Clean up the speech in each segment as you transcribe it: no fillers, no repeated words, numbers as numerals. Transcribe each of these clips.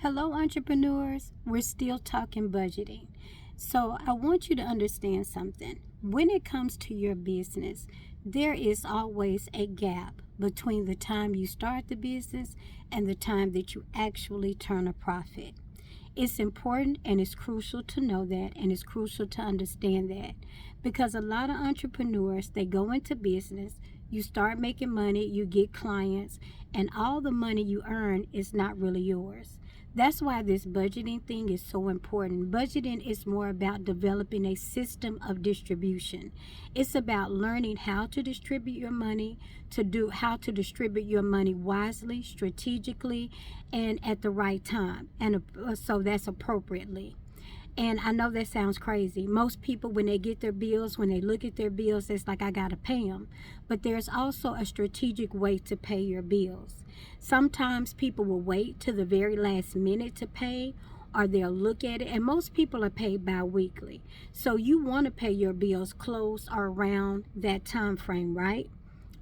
Hello, entrepreneurs. We're still talking budgeting. So, I want you to understand something. When it comes to your business, there is always a gap between the time you start the business and the time that you actually turn a profit. It's important and it's crucial to know that, and it's crucial to understand that, because a lot of entrepreneurs, they go into business, you start making money, you get clients, and all the money you earn is not really yours. That's why this budgeting thing is so important. Budgeting is more about developing a system of distribution. It's about learning how to distribute your money, how to distribute your money wisely, strategically, and at the right time, and so that's appropriately. And I know that sounds crazy. Most people, when they get their bills, when they look at their bills, it's like, I got to pay them. But there's also a strategic way to pay your bills. Sometimes people will wait to the very last minute to pay, or they'll look at it. And most people are paid bi-weekly. So you want to pay your bills close or around that time frame, right?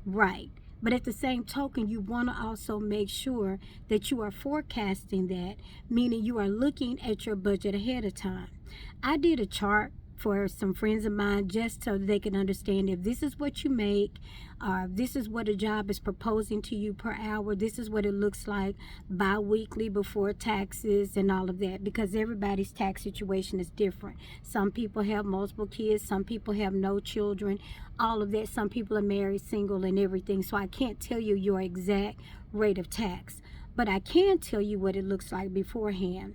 Right. But at the same token, you want to also make sure that you are forecasting that, meaning you are looking at your budget ahead of time. I did a chart for some friends of mine just so they can understand if this is what you make, this is what a job is proposing to you per hour, this is what it looks like bi-weekly before taxes and all of that, because everybody's tax situation is different. Some people have multiple kids, some people have no children, all of that. Some people are married, single, and everything. So I can't tell you your exact rate of tax, but I can tell you what it looks like beforehand.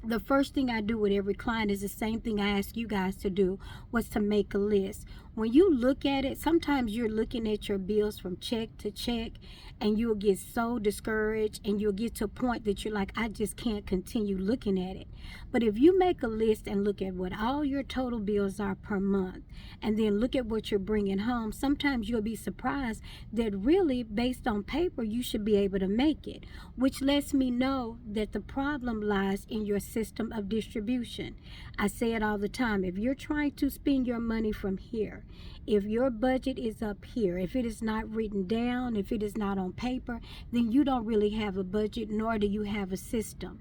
The first thing I do with every client is the same thing I ask you guys to do, was to make a list. When you look at it, sometimes you're looking at your bills from check to check, and you'll get so discouraged, and you'll get to a point that you're like, I just can't continue looking at it. But if you make a list and look at what all your total bills are per month, and then look at what you're bringing home, sometimes you'll be surprised that really, based on paper, you should be able to make it, which lets me know that the problem lies in your system of distribution. I say it all the time. If you're trying to spend your money from here, if your budget is up here, if it is not written down, if it is not on paper, then you don't really have a budget, nor do you have a system.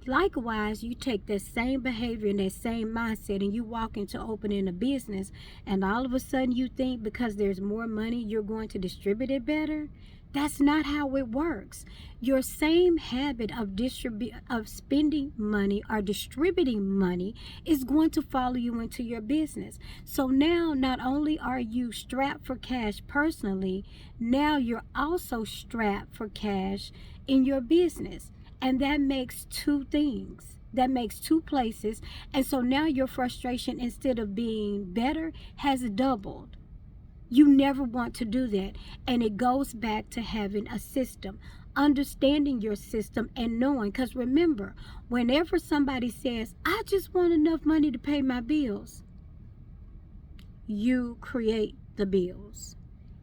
Likewise, you take that same behavior and that same mindset, and you walk into opening a business, and all of a sudden you think because there's more money, you're going to distribute it better. That's not how it works. Your same habit of spending money or distributing money is going to follow you into your business. So now, not only are you strapped for cash personally, now you're also strapped for cash in your business. And that makes two things. That makes two places. And so now your frustration, instead of being better, has doubled. You never want to do that. And it goes back to having a system, understanding your system and knowing. Because remember, whenever somebody says, I just want enough money to pay my bills, you create the bills.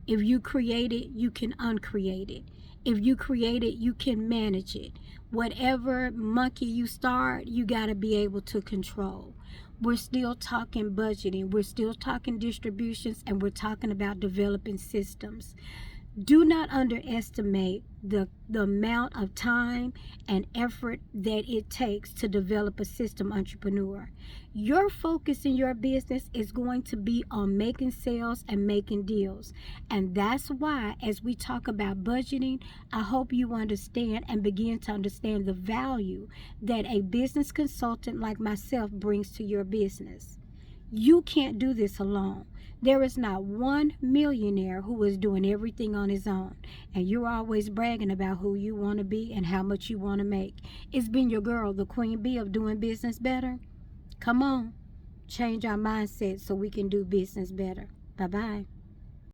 If you create it, you can uncreate it. If you create it, you can manage it. Whatever monkey you start, you got to be able to control. We're still talking budgeting. We're still talking distributions, and we're talking about developing systems. Do not underestimate the amount of time and effort that it takes to develop a system, entrepreneur. Your focus in your business is going to be on making sales and making deals. And that's why, as we talk about budgeting, I hope you understand and begin to understand the value that a business consultant like myself brings to your business. You can't do this alone. There is not one millionaire who is doing everything on his own. And you're always bragging about who you want to be and how much you want to make. It's been your girl, the Queen Bee of doing business better. Come on, change our mindset so we can do business better. Bye-bye.